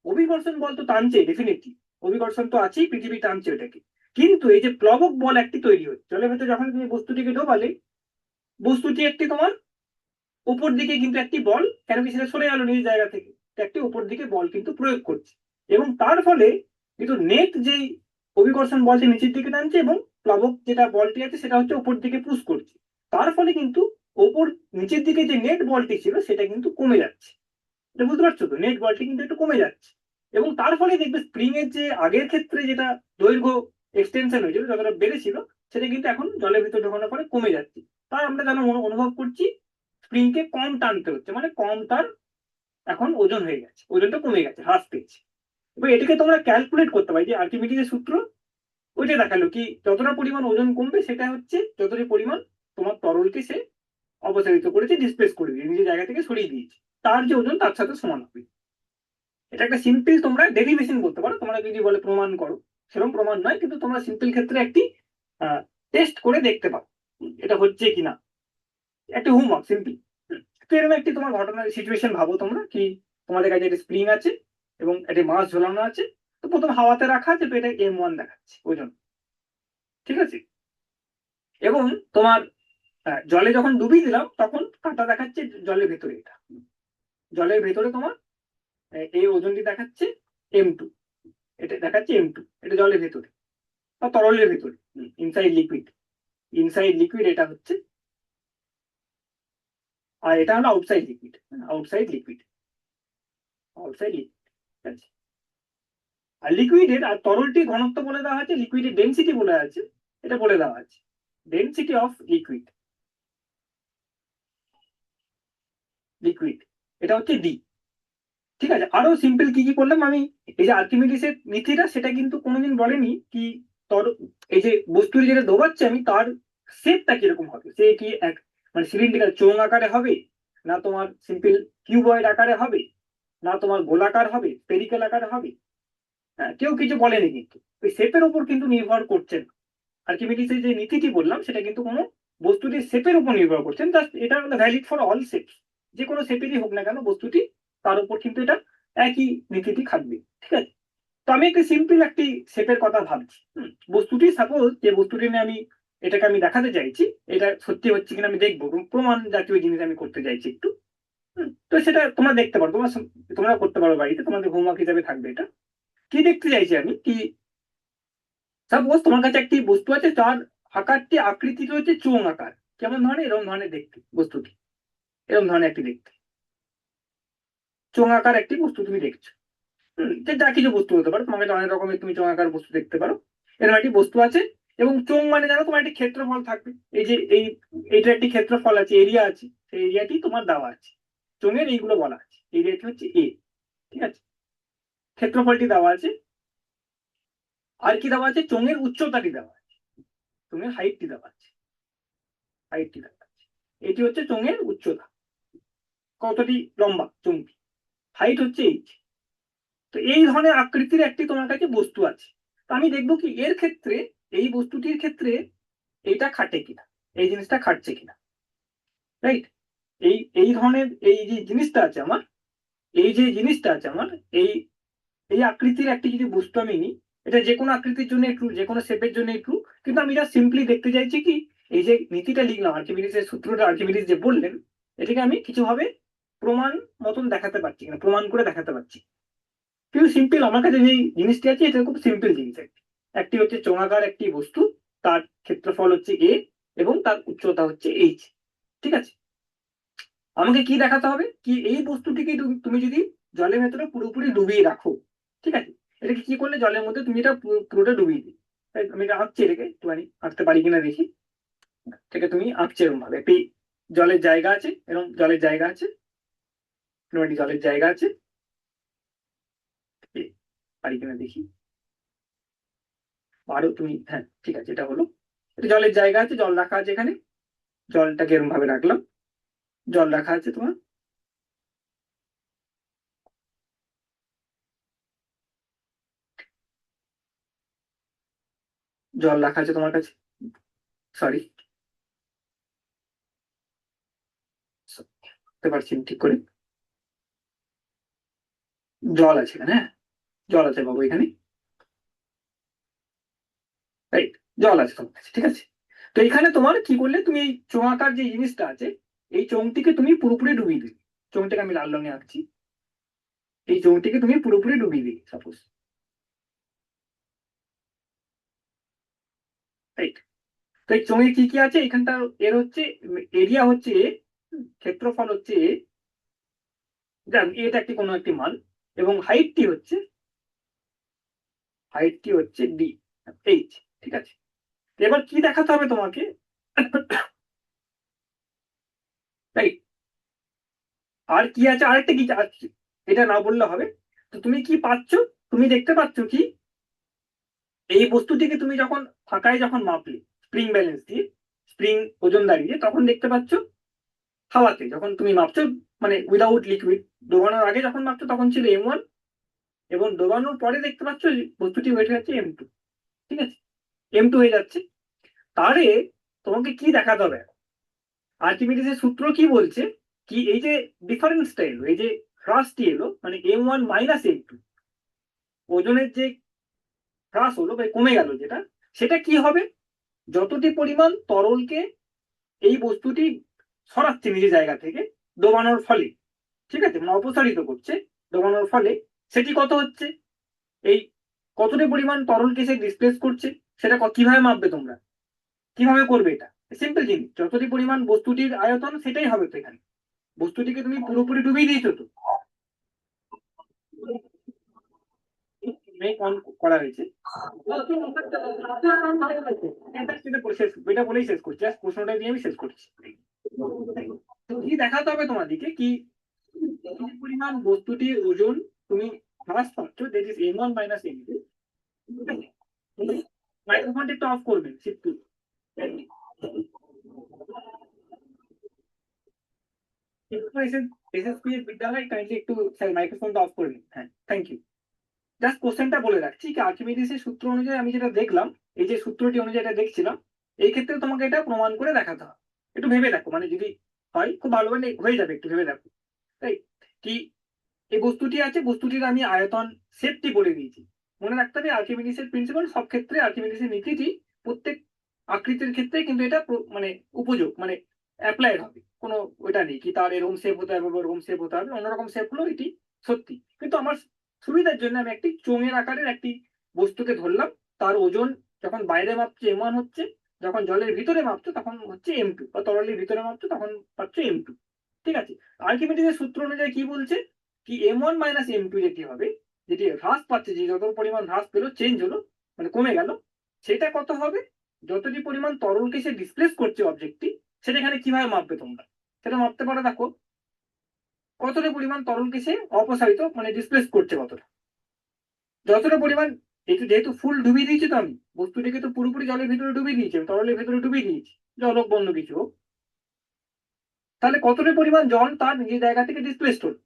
অভিকর্ষণ বল তো টানছে ডেফিনেটলি, অভিকর্ষণ তো আছেই, পৃথিবী টানছে ওটাকে, কিন্তু এই যে প্লবক বল একটি তৈরি হচ্ছে জলের ভেতরে, যখন তুমি বস্তুটিকে ডোবালে, বস্তুটি একটি তোমার উপর দিকে কিন্তু একটি বল, কেন কি সেটা সরে গেল নিজ জায়গা থেকে, একটি উপর দিকে বল কিন্তু প্রয়োগ করছে, এবং তার ফলে কিন্তু নেট যেই অভিকর্ষণ বলটি নিচের দিকে টানছে, এবং প্লাবক যেটা বলটি আছে সেটা হচ্ছে উপর দিকে পুশ করছে, তার ফলে কিন্তু ওপর নিচের দিকে যে নেট বলটি ছিল সেটা কিন্তু কমে যাচ্ছে। এটা বুঝতে পারছো তো, নেট বলটি কিন্তু একটু কমে যাচ্ছে, এবং তার ফলে দেখবে স্প্রিং এর যে আগের ক্ষেত্রে যেটা দৈর্ঘ্য এক্সটেনশন হয়েছিল, যতটা বেড়েছিল, সেটা কিন্তু এখন জলের ভিতর ঢোকানোর পরে কমে যাচ্ছে। তাই আমরা যেন অনুভব করছি স্প্রিংকে কম টানতে হচ্ছে, মানে কম তার এখন ওজন হয়ে গেছে, ওজনটা কমে গেছে, হ্রাস পেয়েছে। এবার এটাকে তোমরা ক্যালকুলেট করতে পারি, যে আর্কিমিডিজের সূত্র ওইটা দেখালো কি যতটা পরিমাণ ওজন কমবে সেটা হচ্ছে যতটা পরিমাণ তোমার তরলকে সে অপসারিত করেছে, ডিসপ্লেস করে দিয়ে নিজের জায়গা থেকে সরিয়ে দিয়েছে, তার যে ওজন তার সাথে সমান হবে। এটা একটা সিম্পল তোমরা ডেরিভেশন বলতে পারো, তোমরা যদি বলে প্রমাণ করো, সেরকম প্রমাণ নয়, কিন্তু তোমরা সিম্পল ক্ষেত্রে একটি টেস্ট করে দেখতে পারো এটা হচ্ছে কিনা, একটা হোমওয়ার্ক সিম্পল। তো এরকম একটি তোমার ঘটনার সিচুয়েশন ভাবো তোমরা কি, তোমাদের কাছে একটা স্প্রিং আছে এবং একটি মাছ ঝোলানো আছে, তো প্রথম হাওয়াতে রাখা আছে, তো এটা M1 দেখাচ্ছে ওজন। ঠিক আছে, এবং তোমার জলে যখন ডুবিয়ে দিলাম তখন কাঁটা দেখাচ্ছে জলের ভেতরে, এটা জলের ভেতরে তোমার এই ওজনটি দেখাচ্ছে M2, এটা দেখাচ্ছে M2, এটা জলের ভেতরে বা তরলের ভেতরে, ইনসাইড লিকুইড এটা হচ্ছে, আর এটা হলো আউটসাইড লিকুইড। ঠিক আছে, আর লিকুইডের আর তরলটির ঘনত্ব বলে দেওয়া আছে, লিকুইডের ডেনসিটি বলে আছে, এটা বলে দেওয়া আছে, ডেনসিটি অফ লিকুইড এটা হচ্ছে ডি। ঠিক আছে, আরো সিম্পল কি কি করলাম আমি। এই যে আর্কিমিডিসের নীতিটা সেটা কিন্তু কোনোদিন বলেনি কি তোর এই যে বস্তুর যেটা দোবাচ্ছে আমি তার শেপটা কিরকম হবে, সে কি এক মানে সিলিন্ড্রিক্যাল চোঙ আকারে হবে, না তোমার সিম্পল কিউবয়েড আকারে হবে, না তোমার গোলাকার হবে, স্পেরিক্যাল আকারে হবে। হ্যাঁ, কেউ কিছু বলেনি, কিন্তু ওই শেপের উপর কিন্তু নির্ভর করছে না। আর্কিমিডিসের যে নীতিটি বললাম সেটা কিন্তু কোনো বস্তুটির শেপের উপর নির্ভর করছেন, জাস্ট এটা ভ্যালিড ফর অল শেপস। যে কোনো শেপেরই হোক না কেন বস্তুটি, তার উপর কিন্তু এটা একই নীতিটি খাটবে। ঠিক আছে, তো আমি একটি সিম্পল একটি শেপের কথা ভাবছি। বস্তুটি সাপোজ যে বস্তুটি নিয়ে আমি এটাকে আমি দেখাতে চাইছি, এটা সত্যি হচ্ছে কিনা আমি দেখবো, প্রমাণ জাতীয় জিনিস আমি করতে চাইছি একটু। তো সেটা তোমরা দেখতে পারো, তোমরা করতে পারো বাড়িতে, তোমাদের হোমওয়ার্ক হিসাবে থাকবে এটা। কি দেখতে চাইছি আমি কি, সাপোজ তোমার কাছে একটি বস্তু আছে তার আকারটি আকৃতিটি হচ্ছে চোঙ আকার। কেমন ধরনের? এরকম ধরনের দেখতে বস্তুটি, এরকম ধরনের একটি দেখতে চোঙ আকার একটি বস্তু তুমি দেখছো। যে যা কিছু বস্তু হতে পারে, তোমার কাছে অনেক রকমের তুমি চোঙ আকার বস্তু দেখতে পারো। এরকম একটি বস্তু আছে, এবং চোঙ মানে জানো তোমার একটি ক্ষেত্রফল থাকবে। এই যে এইটা একটি ক্ষেত্রফল আছে, এরিয়া আছে, সেই এরিয়াটি তোমার দেওয়া আছে। চোঙের এইগুলো বলা আছে, এরিয়াটি হচ্ছে এ। ঠিক আছে, ক্ষেত্রফলটি দেওয়া আছে। আর কি দেওয়া আছে? চোঙের উচ্চতাটি দেওয়া আছে, চোঙের হাইটটি দেওয়া আছে, হাইটটি দেওয়া আছে। এটি হচ্ছে চোঙের উচ্চতা, কতটি লম্বা চোঙটি, হাইট হচ্ছে এইচ। তো এই ধরনের আকৃতির একটি তোমার কাছে বস্তু আছে। তো আমি দেখবো কি এর ক্ষেত্রে, এই বস্তুটির ক্ষেত্রে এইটা খাটে কিনা, এই জিনিসটা খাটছে কিনা। রাইট, এই এই ধরনের এই যে জিনিসটা আছে আমার, এই যে জিনিসটা আছে আমার, এই এই আকৃতির একটি যদি বস্তু আমি নিই, এটা যে কোনো আকৃতির জন্য ট্রু, যে কোনো শেপের জন্য ট্রু। কিন্তু আমি এটা সিম্পলি দেখতে চাইছি কি এই যে নীতিটা লিখলাম, আর্কিমিডিসের সূত্রটা আর্কিমিডিস যে বললেন, এটাকে আমি কিছুভাবে প্রমাণ মতন দেখাতে পারছি কিনা, প্রমাণ করে দেখাতে পারছি। কিন্তু সিম্পল আমার কাছে যে জিনিসটি আছে এটা খুব সিম্পল জিনিস। একটি হচ্ছে চোঙাকার একটি বস্তু, তার ক্ষেত্রফল হচ্ছে এ এবং তার উচ্চতা হচ্ছে এইচ। ঠিক আছে, আমাকে কি দেখাতে হবে কি এই বস্তুটিকে তুমি যদি জলের ভেতরে পুরোপুরি ডুবিয়ে রাখো। ঠিক আছে, এটাকে কি করলে জলের মধ্যে তুমি এটা পুরোটা ডুবিয়ে দিই। আমি এটা আঁকছি, এটাকে একটুখানি আঁকতে পারি কিনা দেখি। এটাকে তুমি আঁকছি এরকম ভাবে, একটি জলের জায়গা আছে, এরকম জলের জায়গা আছে, এরকম একটি জলের জায়গা আছে, পারি কিনা দেখি। আরো তুমি, হ্যাঁ ঠিক আছে, এটা হলো এটা জলের জায়গা আছে, জল রাখা আছে এখানে। জলটাকে এরকম ভাবে রাখলাম, জল রাখা আছে তোমার, জল রাখা আছে তোমার কাছে, সরি বুঝতে পারছি না ঠিক করে। জল আছে এখানে, হ্যাঁ জল আছে বাবু এখানে, রাইট, জল আছে তোমার কাছে। ঠিক আছে, তো এখানে তোমার কি করলে তুমি এই চোঙাকার যে জিনিসটা আছে, এই চোঙটিকে তুমি পুরোপুরি ডুবিয়ে দিবে। চোঙটিকে আমি লাল রঙে আঁকছি, এই চোঙটিকে তুমি পুরোপুরি ডুবিয়ে দিবে সাপোজ। রাইট, তো এই চোঙে কি কি আছে এখানটা, এর হচ্ছে এরিয়া হচ্ছে এ, ক্ষেত্রফল হচ্ছে এ, যাক এটা একটি কোনো একটি মান, এবং হাইটটি হচ্ছে ডি, এইচ। ঠিক আছে, এবার কি দেখাতে হবে তোমাকে, রাইট, আর কি আছে আরেকটা কি আছে, এটা না বললে হবে। তো তুমি কি পাচ্ছ, তুমি দেখতে পাচ্ছ কি এই বস্তুটিকে তুমি যখন ফাঁকায় যখন মাপলে স্প্রিং ব্যালেন্স দিয়ে, স্প্রিং ওজন দাঁড়িয়ে, তখন দেখতে পাচ্ছ হাওয়াতে যখন তুমি মাপছো, মানে উইদাউট লিকুইড, ডোবানোর আগে যখন মাপছো তখন ছিল M1, এবং ডোবানোর পরে দেখতে পাচ্ছ বস্তুটি হয়ে যাচ্ছে M2। ঠিক আছে, M2 হয়ে যাচ্ছে। তারে তোমাকে কি দেখাতে হবে, আর্কিমিডিসের সূত্র কি বলছে কি এই যে ডিফারেন্সটা এলো, এই যে হ্রাসটি এলো, মানে M1 - M2, ওজনের যে হ্রাস হলো বা কমে গেল যেটা, সেটা কি হবে, যতটি পরিমাণ তরলকে এই বস্তুটি সরাচ্ছে নিজের জায়গা থেকে ডোবানোর ফলে, ঠিক আছে, মানে অপসারিত করছে ডোবানোর ফলে, সেটি কত হচ্ছে, এই কতটি পরিমাণ তরলকে সে ডিসপ্লেস করছে, সেটা কিভাবে মাপবে তোমরা, কিভাবে করবে এটা? সিম্পল জিনিস, যতটি পরিমাণ বস্তুটির আয়তন সেটাই হবে তো এখানে, বস্তুটিকে তুমি পুরোপুরি ডুবিয়ে দিয়েছো তো। মেক অন করা হয়েছে, এটা বলেই শেষ করছি, প্রশ্নটা দিয়ে আমি শেষ করছি। তো কি দেখাতে হবে তোমাদেরকে কি যে পরিমাণ বস্তুটির ওজন তুমি হ্রাস পাচ্ছ, that is m1 minus m2। মাইক্রোফোনটা একটু অফ করবেন শিবটু। বিদ্যালয় কাইন্ডলি একটু মাইক্রোফোনটা অফ করে নিন। হ্যাঁ, থ্যাংক ইউ। জাস্ট কোশ্চেনটা বলে রাখছি কি আর্কিমিডিসের সূত্র অনুযায়ী আমি যেটা দেখলাম, এই যে সূত্রটি অনুযায়ী এটা দেখছিলাম, এই ক্ষেত্রে তোমাকে এটা প্রমাণ করে দেখাতে হবে। একটু ভেবে দেখো, মানে যদি হয় খুব ভালো, মানে হয়ে যাবে, একটু ভেবে দেখো। তাই কি এই বস্তুটি আছে, বস্তুটির আমি আয়তন সেটটি বলে দিয়েছি। মনে রাখতে হবে আর্কিমিডিসের প্রিন্সিপাল সব ক্ষেত্রে, আর্কিমিডিসের নীতিটি প্রত্যেক আকৃতির ক্ষেত্রে কিন্তু এটা মানে উপযোগ, মানে অ্যাপ্লাইড হবে। কোনো ওইটা নেই কি তার এরকম শেপ হতে হবে, ওরকম শেপ হতে হবে, অন্যরকম শেপ হলো এটি সত্যি। কিন্তু আমার সুবিধার জন্য আমি একটি চোঙের আকারের একটি বস্তুকে ধরলাম, তার ওজন যখন বাইরে মাপছে m1 হচ্ছে, যখন জলের ভিতরে মাপছো তখন হচ্ছে m2, বা তরলের ভিতরে মাপছো তখন পাচ্ছ m2। ঠিক আছে। আর্কিমিডিসের সূত্র অনুযায়ী কি বলছে কি m1 মাইনাস m2 যেটি হবে, যেটি হ্রাস পাচ্ছে, যে যত পরিমাণ হ্রাস পেলো, চেঞ্জ হলো, মানে কমে গেল, সেটা কত হবে? যতটি পরিমাণ তরলকে সে ডিসপ্লেস করছে অবজেক্টটি, সেটা এখানে কিভাবে মাপবে তোমরা? সেটা মাপতে পারো, দেখো কতটা পরিমাণ তরলকে সে অপসারিত, মানে ডিসপ্লেস করছে কতটা। যতটা পরিমাণ, একটু যেহেতু ফুল ডুবিয়ে দিয়েছি তো আমি বস্তুটিকে, তো পুরোপুরি জলের ভিতরে ডুবিয়ে দিয়েছি, তরলের ভিতরে ডুবিয়ে দিয়েছি, জল হোক বন্য কিছু হোক, তাহলে কতটা পরিমাণ জল তার নিজের জায়গা থেকে ডিসপ্লেস হলো।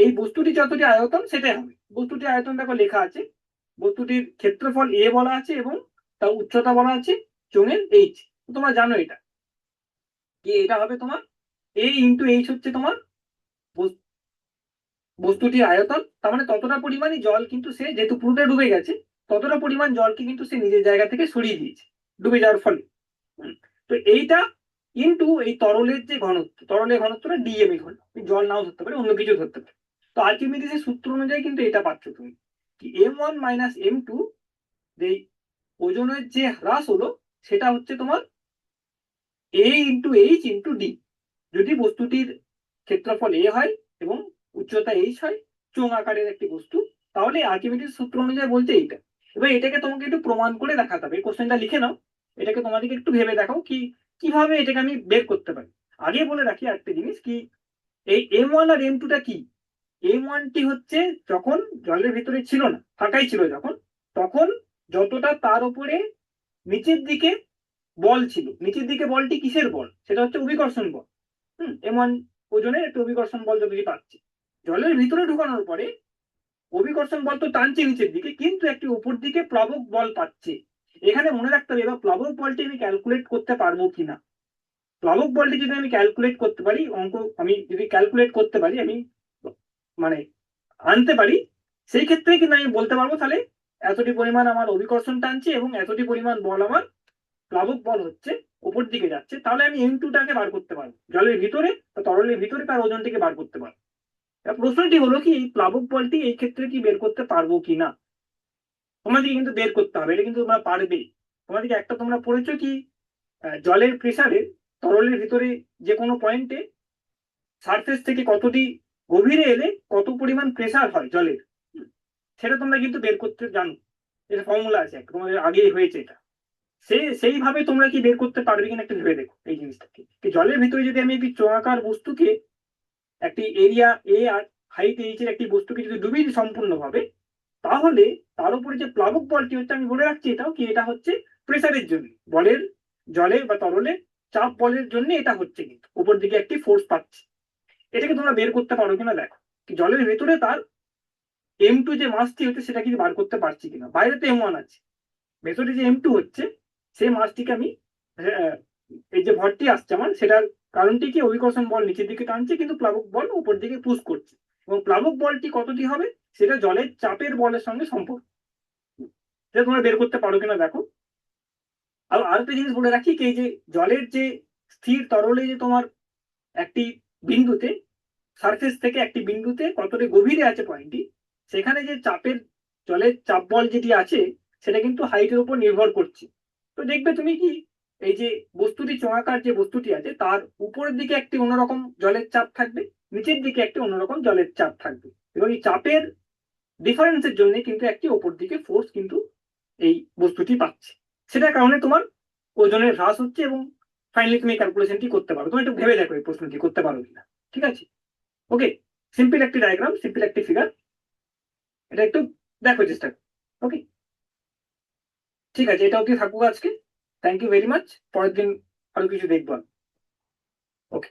এই বস্তুটি যতটি আয়তন সেটাই হবে। বস্তুটির আয়তন দেখো লেখা আছে, বস্তুটির ক্ষেত্রফল এ বলা আছে এবং তার উচ্চতা বলা আছে চোঙের এইচ। তোমরা জানো এটা কি, এটা হবে তোমার এ ইন্টু এইচ হচ্ছে তোমার বস্তুটির আয়তন। তার মানে ততটা পরিমাণই জল কিন্তু সে, যেহেতু পুরোটা ডুবে গেছে, ততটা পরিমাণ জলকে কিন্তু সে নিজের জায়গা থেকে সরিয়ে দিয়েছে ডুবে যাওয়ার ফলে। তো এইটা ইন্টু এই তরলের যে ঘনত্ব, তরলের ঘনত্বটা ডিএম ঘন, জল নাও ধরতে পারে, অন্য কিছু ধরতে পারে। তো আর্কিমিডিসের সূত্র অনুযায়ী কিন্তু এটা পাচ্ছ তুমি কি m1 মাইনাস m2, এই ওজনের যে হ্রাস হলো সেটা হচ্ছে তোমার এ ইন্টু এইচ ইন্টু ডি। যদি বস্তুটির ক্ষেত্রফল এ হয় এবং উচ্চতা এইচ হয়, চোঙ আকারের একটি বস্তু, তাহলে আর্কিমিডিস সূত্র অনুযায়ী বলতে এইটা। এবার এটাকে তোমাকে একটু প্রমাণ করে দেখাতে হবে। কোশ্চেনটা লিখে নাও, এটাকে তোমাদেরকে একটু ভেবে দেখাও কি কিভাবে এটাকে আমি বের করতে পারি। আগে বলে রাখি একটা জিনিস কি, এই m1 আর m2টা কি। m1টি হচ্ছে যখন জলের ভিতরে ছিল না, ফাঁকাই ছিল যখন, তখন যতটা তার উপরে নিচের দিকে বল ছিল, নিচের দিকে বলটি কিসের বল, সেটা হচ্ছে অভিকর্ষণ বল। এমন ওজনের একটু অভিকর্ষণ বল যতটি পাচ্ছে, জলের ভিতরে ঢুকানোর পরে অভিকর্ষণ বল তো টানছে নিচের দিকে, কিন্তু একটি উপর দিকে প্লাবক বল পাচ্ছে। এখানে মনে রাখতে হবে এবার প্লাবক বলটি আমি ক্যালকুলেট করতে পারবো কিনা। প্লাবক বলটি যদি আমি ক্যালকুলেট করতে পারি, অঙ্ক আমি যদি ক্যালকুলেট করতে পারি, আমি মানে আনতে পারি, সেই ক্ষেত্রে কিন্তু আমি বলতে পারবো তাহলে এতটি পরিমাণ আমার অভিকর্ষণ টানছে এবং এতটি পরিমাণ বল আমার প্লাবক বল হচ্ছে উপর দিকে যাচ্ছে, তাহলে আমি m2টাকে বার করতে পারবো, জলের ভিতরে বা তরলের ভিতরে তার ওজন থেকে বার করতে পারবো। প্রশ্নটি হলো কি এই প্লাবক বলটি এই ক্ষেত্রে কি বের করতে পারবো কিনা। তোমাদেরকে কিন্তু বের করতে হবে, এটা কিন্তু তোমরা পারবে। তোমাদেরকে একটা তোমরা পড়েছো কি, জলের প্রেসারে তরলের ভিতরে যে কোনো পয়েন্টে সারফেস থেকে কতটি গভীরে এলে কত পরিমাণ প্রেসার হয় জলের, সেটা তোমরা কিন্তু বের করতে জানো। এটা ফর্মুলা আছে, তোমাদের আগেই হয়েছে এটা। সেইভাবে তোমরা কি বের করতে পারবে কিনা একটু ভেবে দেখো এই জিনিসটাকে। জলের ভিতরে যদি আমি একটি চোঙাকার বস্তুকে, একটি এরিয়া এ আর হাইট এইচ এর একটি বস্তুকে যদি ডুবিয়ে দিই সম্পূর্ণভাবে, তাহলে তার উপরে যে প্লাবক বলটি হচ্ছে, আমি বলে রাখছি এটাও কি, এটা হচ্ছে প্রেসারের জন্য, বলের, জলে বা তরলে চাপ বলের জন্য এটা হচ্ছে, কিন্তু উপর দিকে একটি ফোর্স পাচ্ছে। এটাকে তোমরা বের করতে পারো কিনা দেখো, কি জলের ভেতরে তার m2 যে মাসটি হচ্ছে সেটা কি বার করতে পারছি কিনা। বাইরে তো m1 আছে, ভেতরে যে m2 হচ্ছে সেই মাসটিকে আমি, এই যে ভরটি আসছে আমার, সেটার কারণটি কি, অভিকর্ষণ বল নিচের দিকে টানছে কিন্তু প্লাবক বল উপর দিকে পুশ করছে, এবং প্লাবক বলটি কতটি হবে সেটা জলের চাপের বলের সঙ্গে সম্পর্ক। সেটা তোমরা বের করতে পারো কিনা দেখো। আর আরেকটা জিনিস বলে রাখি কি, এই যে জলের যে স্থির তরলে যে তোমার একটি বিন্দুতে, সারফেস থেকে একটি বিন্দুতে কতটা গভীরে আছে পয়েন্টটি, সেখানে যে চাপের, জলের চাপ বল যেটি আছে সেটা কিন্তু হাইটের উপর নির্ভর করছে। তো দেখবে তুমি কি, এই যে বস্তুটি চোঙাকার যে বস্তুটি আছে তার উপরের দিকে একটি অন্যরকম জলের চাপ থাকবে, নিচের দিকে একটি অন্যরকম জলের চাপ থাকবে, এবং এই চাপের ডিফারেন্সের জন্য কিন্তু একটি ওপর দিকে ফোর্স কিন্তু এই বস্তুটি পাচ্ছে। সেটার কারণে তোমার ওজনের হ্রাস হচ্ছে, এবং ফাইনালি তুমি ক্যালকুলেশনটি করতে পারো। তুমি একটু ভেবে দেখো এই প্রশ্নটি করতে পারো কিনা। ঠিক আছে, ওকে। সিম্পল একটি ডায়াগ্রাম, সিম্পল একটি ফিগার, এটা একটু দেখো চেষ্টা করো। ওকে, ঠিক আছে, এটা অবধি থাকুক আজকে। Thank you very much. পরের দিন আরো কিছু দেখবো। ওকে।